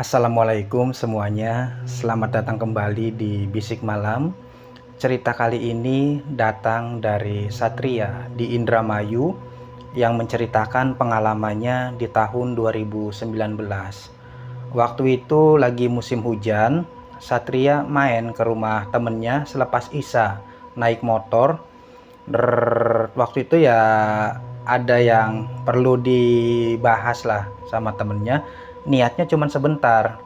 Assalamualaikum semuanya, selamat datang kembali di Bisik Malam. Cerita kali ini datang dari Satria di Indramayu yang menceritakan pengalamannya di tahun 2019. Waktu itu lagi musim hujan, Satria main ke rumah temennya selepas Isya, naik motor. Waktu itu ya ada yang perlu dibahas lah sama temennya. Niatnya cuman sebentar.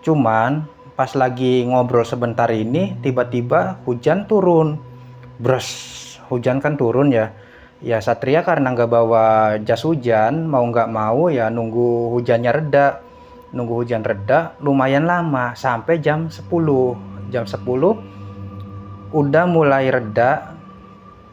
Cuman pas lagi ngobrol sebentar ini tiba-tiba hujan turun. Bros, hujan kan turun ya. Ya Satria karena nggak bawa jas hujan, mau nggak mau ya nunggu hujannya reda. Nunggu hujan reda lumayan lama sampai jam 10. Jam 10 udah mulai reda,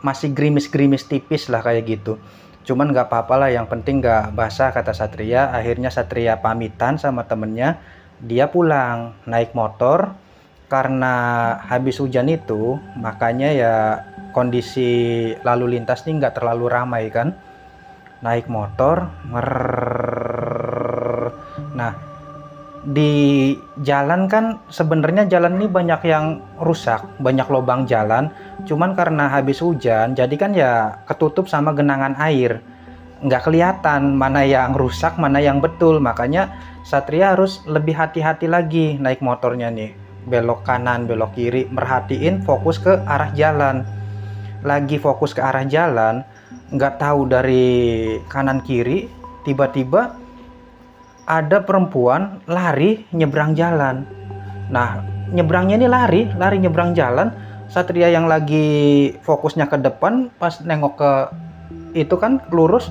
masih gerimis-gerimis tipis lah kayak gitu. Cuman nggak apa-apa lah, yang penting nggak basah kata Satria. Akhirnya Satria pamitan sama temennya, dia pulang naik motor. Karena habis hujan itu makanya ya kondisi lalu lintas ini nggak terlalu ramai kan. Naik motor nah di jalan kan sebenarnya jalan ini banyak yang rusak, banyak lubang jalan. Cuman karena habis hujan jadi kan ya ketutup sama genangan air, nggak kelihatan mana yang rusak mana yang betul. Makanya Satria harus lebih hati-hati lagi naik motornya nih, belok kanan belok kiri, merhatiin fokus ke arah jalan. Lagi fokus ke arah jalan, nggak tahu dari kanan kiri tiba-tiba ada perempuan lari nyebrang jalan. Nah, nyebrangnya ini lari nyebrang jalan. Satria yang lagi fokusnya ke depan, pas nengok ke itu kan lurus,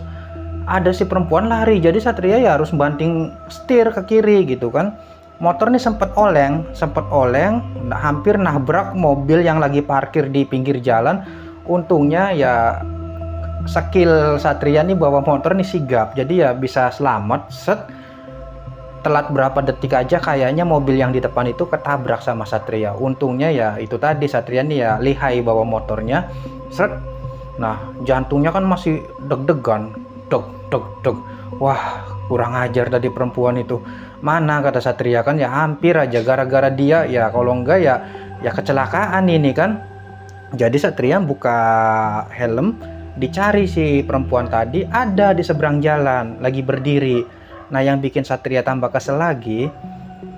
ada si perempuan lari. Jadi Satria ya harus banting setir ke kiri gitu kan. Motor ini sempat oleng, hampir nabrak mobil yang lagi parkir di pinggir jalan. Untungnya ya skill Satria nih bawa motor nih sigap, jadi ya bisa selamat. Telat berapa detik aja kayaknya mobil yang di depan itu ketabrak sama Satria. Untungnya ya itu tadi, Satria nih ya lihai bawa motornya. Nah jantungnya kan masih deg-degan, deg. Wah kurang ajar tadi perempuan itu. Mana kata Satria kan ya hampir aja gara-gara dia ya, kalau enggak ya kecelakaan ini kan. Jadi Satria buka helm, dicari si perempuan tadi, ada di seberang jalan lagi berdiri. Nah yang bikin Satria tambah kesel lagi,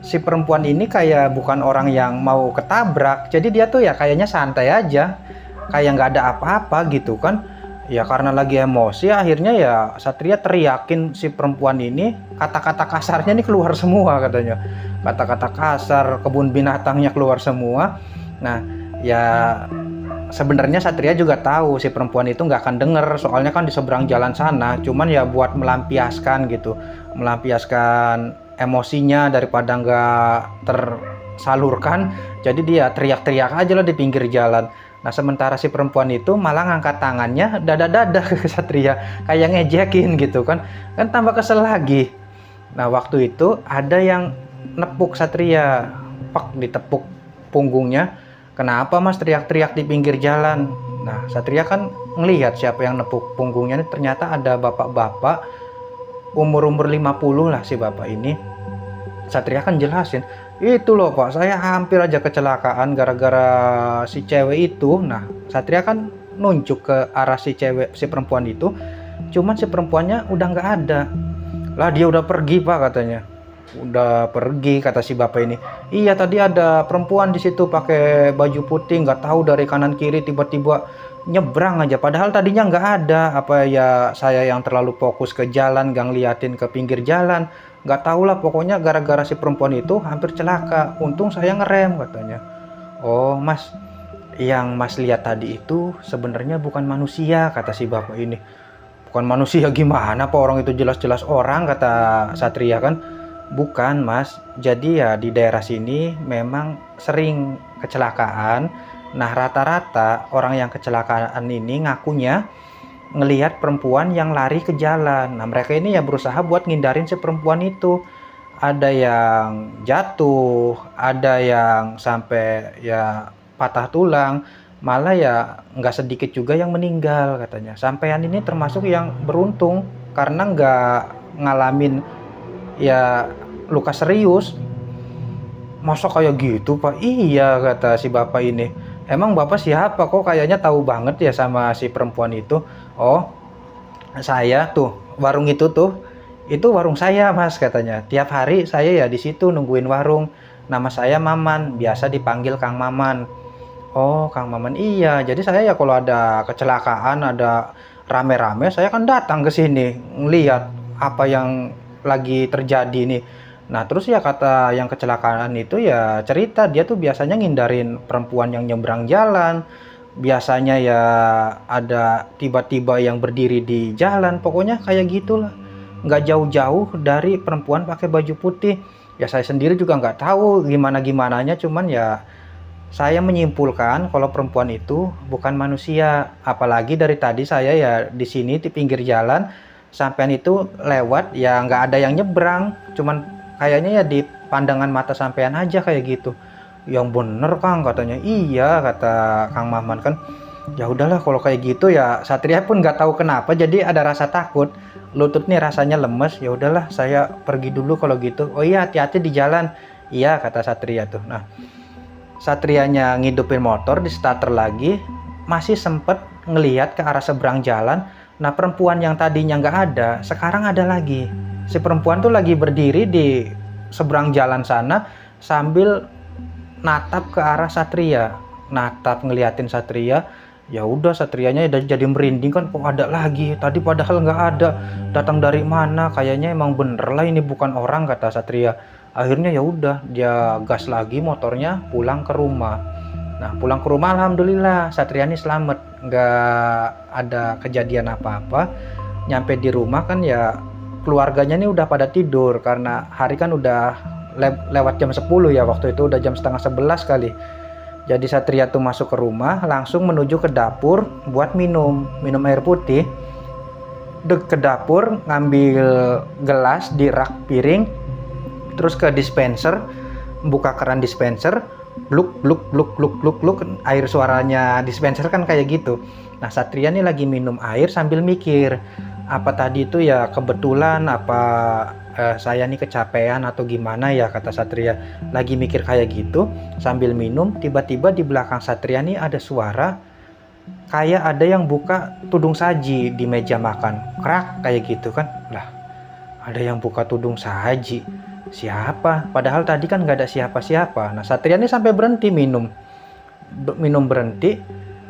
si perempuan ini kayak bukan orang yang mau ketabrak. Jadi dia tuh ya kayaknya santai aja, kayak nggak ada apa-apa gitu kan. Ya karena lagi emosi akhirnya ya Satria teriakin si perempuan ini, kata-kata kasarnya nih keluar semua katanya. Kata-kata kasar, kebun binatangnya keluar semua. Nah ya sebenarnya Satria juga tahu si perempuan itu nggak akan denger, soalnya kan di seberang jalan sana. Cuman ya buat melampiaskan gitu, melampiaskan emosinya daripada nggak tersalurkan, jadi dia teriak-teriak aja lah di pinggir jalan. Nah sementara si perempuan itu malah ngangkat tangannya dada-dada ke Satria, kayak ngejekin gitu kan tambah kesel lagi. Nah waktu itu ada yang nepuk Satria, pak, ditepuk punggungnya. Kenapa mas teriak-teriak di pinggir jalan? Nah Satria kan ngelihat siapa yang nepuk punggungnya, ini ternyata ada bapak-bapak umur-umur 50 lah si bapak ini. Satria kan jelasin, itu loh pak, saya hampir aja kecelakaan gara-gara si cewek itu. Nah Satria kan nunjuk ke arah si perempuan itu. Cuman si perempuannya udah nggak ada lah, dia udah pergi pak katanya. Udah pergi kata si bapak ini. Iya tadi ada perempuan di situ pakai baju putih, nggak tahu dari kanan kiri tiba-tiba nyebrang aja, padahal tadinya nggak ada. Apa ya saya yang terlalu fokus ke jalan, nggak ngeliatin ke pinggir jalan, nggak tahu lah. Pokoknya gara-gara si perempuan itu hampir celaka, untung saya ngerem katanya. Oh mas, yang mas lihat tadi itu sebenarnya bukan manusia kata si bapak ini. Bukan manusia gimana pak, orang itu jelas-jelas orang kata Satria kan. Bukan mas, jadi ya di daerah sini memang sering kecelakaan. Nah rata-rata orang yang kecelakaan ini ngakunya ngelihat perempuan yang lari ke jalan. Nah mereka ini ya berusaha buat ngindarin si perempuan itu. Ada yang jatuh, ada yang sampai ya patah tulang, malah ya nggak sedikit juga yang meninggal katanya. Sampean ini termasuk yang beruntung karena nggak ngalamin ya luka serius. Masa kayak gitu Pak? Iya, kata si bapak ini. Emang bapak siapa kok kayaknya tahu banget ya sama si perempuan itu? Oh, saya tuh, warung itu warung saya Mas, katanya. Tiap hari saya ya di situ nungguin warung. Nama saya Maman, biasa dipanggil Kang Maman. Oh, Kang Maman, iya. Jadi saya ya kalau ada kecelakaan, ada rame-rame, saya kan datang ke sini ngeliat apa yang lagi terjadi nih. Nah, terus ya kata yang kecelakaan itu ya cerita dia tuh biasanya ngindarin perempuan yang nyebrang jalan. Biasanya ya ada tiba-tiba yang berdiri di jalan, pokoknya kayak gitulah. Nggak jauh-jauh dari perempuan pakai baju putih. Ya saya sendiri juga nggak tahu gimana-gimananya, cuman ya saya menyimpulkan kalau perempuan itu bukan manusia. Apalagi dari tadi saya ya di sini di pinggir jalan, sampean itu lewat ya nggak ada yang nyebrang, cuman kayaknya ya di pandangan mata sampean aja kayak gitu. Yang bener Kang, katanya. Iya, kata Kang Maman kan. Ya udahlah kalau kayak gitu ya Satria pun nggak tahu kenapa jadi ada rasa takut. Lutut nih rasanya lemes. Ya udahlah saya pergi dulu kalau gitu. Oh iya, hati-hati di jalan. Iya, kata Satria tuh. Nah, Satrianya ngidupin motor, di starter lagi, masih sempet ngelihat ke arah seberang jalan. Nah, perempuan yang tadinya nggak ada, sekarang ada lagi. Si perempuan tuh lagi berdiri di seberang jalan sana sambil natap ke arah Satria, natap ngeliatin Satria. Ya udah, Satrianya udah jadi merinding kan, kok ada lagi, tadi padahal nggak ada, datang dari mana, kayaknya emang bener lah ini bukan orang, kata Satria. Akhirnya ya udah dia gas lagi motornya pulang ke rumah. Nah, pulang ke rumah alhamdulillah Satria ini selamat, nggak ada kejadian apa-apa. Nyampe di rumah kan ya keluarganya ini udah pada tidur karena hari kan udah lewat jam 10 ya, waktu itu udah jam setengah 11 kali. Jadi Satria tuh masuk ke rumah langsung menuju ke dapur buat minum air putih. Ke dapur ngambil gelas di rak piring, terus ke dispenser, buka keran dispenser, bluk bluk bluk bluk bluk bluk, air suaranya dispenser kan kayak gitu. Nah, Satria nih lagi minum air sambil mikir, apa tadi itu ya kebetulan apa saya nih kecapean atau gimana ya, kata Satria. Lagi mikir kayak gitu sambil minum, tiba-tiba di belakang Satria nih ada suara kayak ada yang buka tudung saji di meja makan. Krak, kayak gitu kan. Lah, ada yang buka tudung saji. Siapa? Padahal tadi kan nggak ada siapa-siapa. Nah, Satria ini sampai berhenti minum berhenti,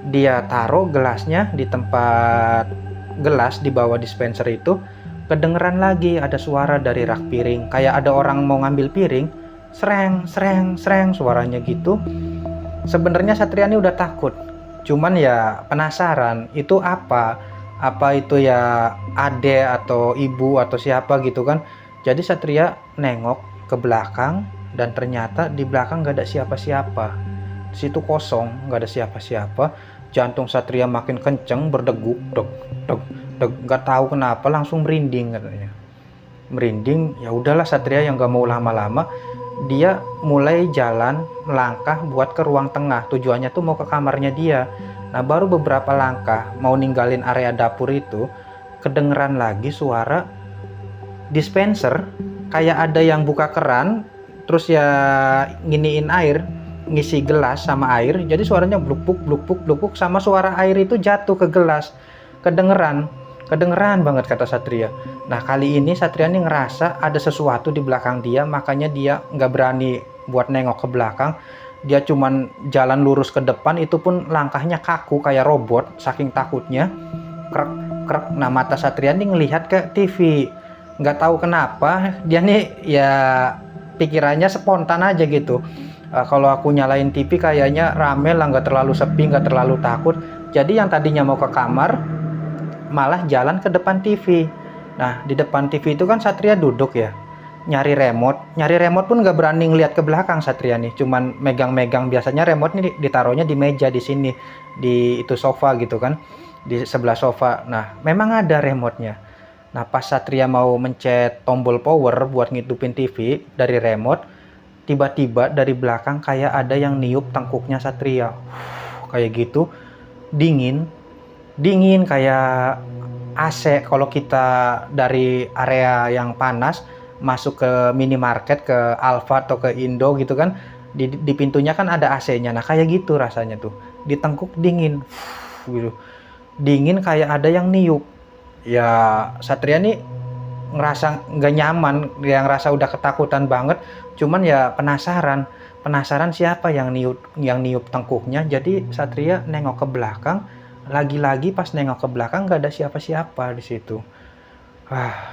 dia taruh gelasnya di tempat gelas di bawah dispenser itu. Kedengeran lagi ada suara dari rak piring, kayak ada orang mau ngambil piring, sreng sreng sreng suaranya gitu. Sebenarnya Satria ini udah takut, cuman ya penasaran itu apa itu ya ade atau ibu atau siapa gitu kan. Jadi Satria nengok ke belakang dan ternyata di belakang gak ada siapa-siapa. Di situ kosong, gak ada siapa-siapa. Jantung Satria makin kenceng berdeguk, deg deg deg, gak tahu kenapa langsung merinding katanya. Merinding, ya udahlah Satria yang gak mau lama-lama, dia mulai jalan melangkah buat ke ruang tengah. Tujuannya tuh mau ke kamarnya dia. Nah, baru beberapa langkah mau ninggalin area dapur itu, kedengeran lagi suara dispenser, kayak ada yang buka keran terus ya nginiin air, ngisi gelas sama air. Jadi suaranya bluk-bluk bluk-bluk bluk-bluk, sama suara air itu jatuh ke gelas. Kedengeran banget, kata Satria. Nah, kali ini Satria ini ngerasa ada sesuatu di belakang dia, makanya dia nggak berani buat nengok ke belakang. Dia cuman jalan lurus ke depan, itu pun langkahnya kaku kayak robot saking takutnya. Krek krek. Nah, mata Satria ini ngelihat ke TV. Nggak tahu kenapa dia nih ya pikirannya spontan aja gitu. Kalau aku nyalain TV kayaknya rame lah, nggak terlalu sepi, nggak terlalu takut. Jadi yang tadinya mau ke kamar malah jalan ke depan TV. Nah, di depan TV itu kan Satria duduk ya, nyari remote pun nggak berani ngeliat ke belakang Satria nih, cuman megang-megang. Biasanya remote nih ditaruhnya di meja di sini, di itu sofa gitu kan, di sebelah sofa. Nah, memang ada remote-nya. Nah, pas Satria mau mencet tombol power buat ngidupin TV dari remote, tiba-tiba dari belakang kayak ada yang niup tengkuknya Satria. Kayak gitu, dingin kayak AC. Kalau kita dari area yang panas masuk ke minimarket, ke Alfa atau ke Indo gitu kan, di pintunya kan ada AC-nya. Nah kayak gitu rasanya tuh, ditengkuk dingin gitu, dingin kayak ada yang niup. Ya Satria nih ngerasa nggak nyaman, yang ngerasa udah ketakutan banget, cuman ya penasaran siapa yang niup tengkuknya. Jadi Satria nengok ke belakang, lagi-lagi pas nengok ke belakang nggak ada siapa-siapa di situ.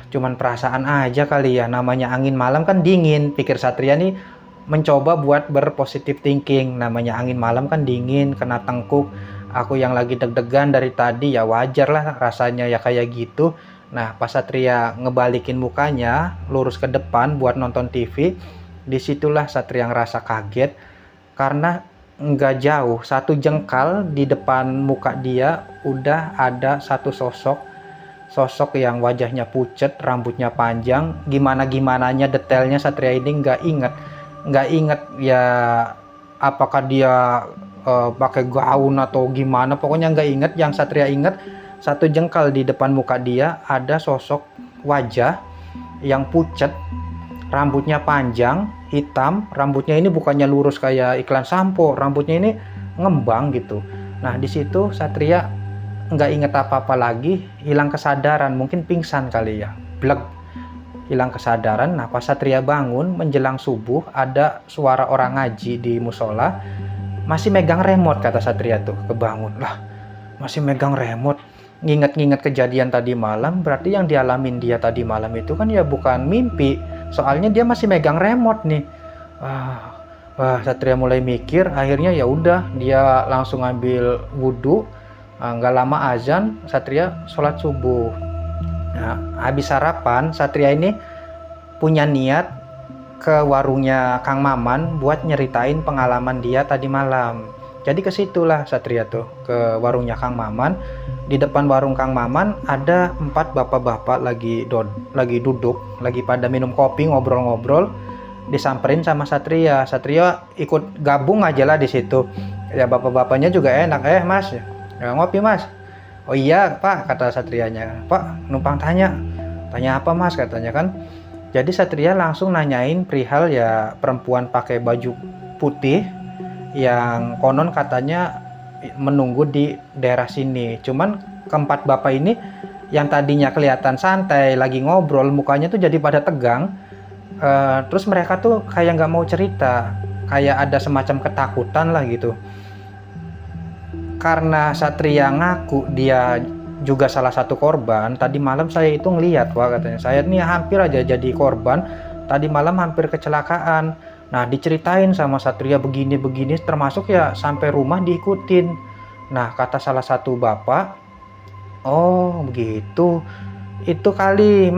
Cuman perasaan aja kali ya, namanya angin malam kan dingin, pikir Satria nih mencoba buat berpositif thinking. Namanya angin malam kan dingin, kena tengkuk, aku yang lagi deg-degan dari tadi, ya wajar lah rasanya ya kayak gitu. Nah pas Satria ngebalikin mukanya lurus ke depan buat nonton TV, disitulah Satria ngerasa kaget, karena nggak jauh, 1 jengkal di depan muka dia udah ada satu sosok yang wajahnya pucet, rambutnya panjang. Gimananya detailnya Satria ini nggak inget ya, apakah dia pakai gaun atau gimana, pokoknya nggak inget. Yang Satria inget, 1 jengkal di depan muka dia ada sosok wajah yang pucet, rambutnya panjang, hitam. Rambutnya ini bukannya lurus kayak iklan sampo, rambutnya ini ngembang gitu. Nah di situ Satria nggak inget apa-apa lagi, hilang kesadaran, mungkin pingsan kali ya, bleg, hilang kesadaran. Nah pas Satria bangun menjelang subuh, ada suara orang ngaji di musola, masih megang remote. Kata Satria tuh kebangun, lah masih megang remote, nginget-nginget kejadian tadi malam. Berarti yang dialamin dia tadi malam itu kan ya bukan mimpi, soalnya dia masih megang remote nih. Satria mulai mikir. Akhirnya ya udah, dia langsung ambil wudhu. Nggak lama azan, Satria sholat subuh. Nah habis sarapan, Satria ini punya niat ke warungnya Kang Maman buat nyeritain pengalaman dia tadi malam. Jadi kesitulah Satria tuh, ke warungnya Kang Maman. Di depan warung Kang Maman ada 4 bapak-bapak lagi duduk, lagi pada minum kopi, ngobrol-ngobrol. Disamperin sama Satria. Satria ikut gabung aja lah di situ. Ya bapak-bapaknya juga enak. Mas, ya, ngopi mas. Oh iya pak, kata Satrianya. Pak numpang tanya apa mas, katanya kan. Jadi Satria langsung nanyain perihal ya perempuan pakai baju putih yang konon katanya menunggu di daerah sini. Cuman keempat bapak ini yang tadinya kelihatan santai lagi ngobrol, mukanya tuh jadi pada tegang. Terus mereka tuh kayak nggak mau cerita, kayak ada semacam ketakutan lah gitu. Karena Satria ngaku dia juga salah satu korban, tadi malam saya itu ngeliat, wah katanya, saya nih hampir aja jadi korban, tadi malam hampir kecelakaan. Nah diceritain sama Satria begini-begini, termasuk ya sampai rumah diikutin. Nah kata salah satu bapak, oh begitu, itu kali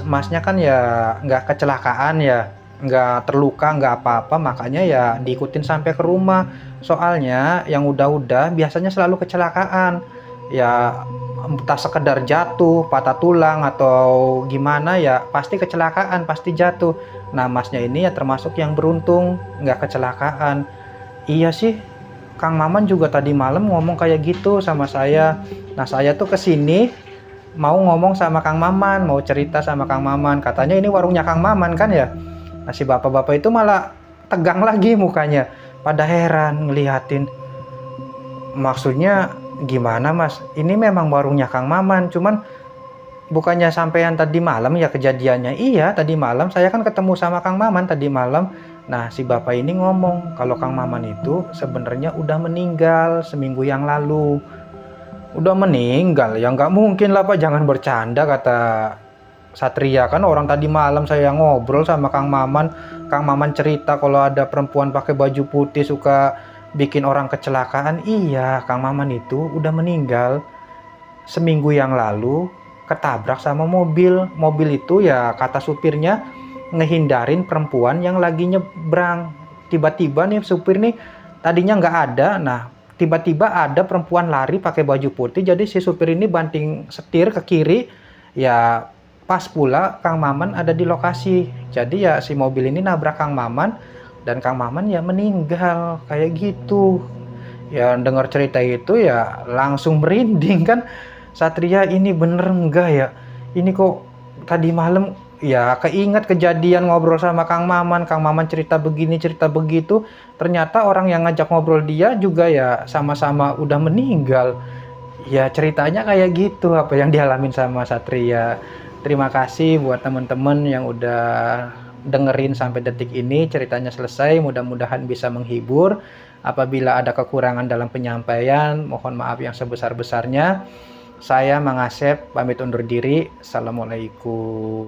masnya kan ya nggak kecelakaan ya, nggak terluka, nggak apa-apa, makanya ya diikutin sampai ke rumah. Soalnya yang udah biasanya selalu kecelakaan ya, entah sekedar jatuh, patah tulang atau gimana ya, pasti kecelakaan, pasti jatuh. Nah masnya ini ya termasuk yang beruntung, nggak kecelakaan. Iya sih, Kang Maman juga tadi malam ngomong kayak gitu sama saya. Nah saya tuh kesini mau ngomong sama Kang Maman, mau cerita sama Kang Maman, katanya ini warungnya Kang Maman kan ya. Nah si bapak-bapak itu malah tegang lagi mukanya, pada heran ngeliatin. Maksudnya gimana mas, ini memang warungnya Kang Maman, cuman bukannya sampean tadi malam ya kejadiannya? Iya tadi malam saya kan ketemu sama Kang Maman tadi malam. Nah si bapak ini ngomong kalau Kang Maman itu sebenarnya udah meninggal seminggu yang lalu. Udah meninggal? Ya nggak mungkin lah pak, jangan bercanda, kata Satria. Kan orang tadi malam saya ngobrol sama Kang Maman, Kang Maman cerita kalau ada perempuan pakai baju putih suka bikin orang kecelakaan. Iya, Kang Maman itu udah meninggal seminggu yang lalu, ketabrak sama mobil. Mobil itu ya kata supirnya ngehindarin perempuan yang lagi nyebrang. Tiba-tiba nih supir nih tadinya nggak ada, nah tiba-tiba ada perempuan lari pakai baju putih, jadi si supir ini banting setir ke kiri. Ya pas pula Kang Maman ada di lokasi, jadi ya si mobil ini nabrak Kang Maman dan Kang Maman ya meninggal kayak gitu. Ya dengar cerita itu ya langsung merinding kan Satria, ini bener enggak ya, ini kok tadi malam ya keinget kejadian ngobrol sama Kang Maman. Kang Maman cerita begini, cerita begitu. Ternyata orang yang ngajak ngobrol dia juga ya sama-sama udah meninggal. Ya ceritanya kayak gitu apa yang dialamin sama Satria. Terima kasih buat teman-teman yang udah dengerin sampai detik ini. Ceritanya selesai, mudah-mudahan bisa menghibur. Apabila ada kekurangan dalam penyampaian, mohon maaf yang sebesar-besarnya. Saya Mang Asep pamit undur diri. Assalamualaikum.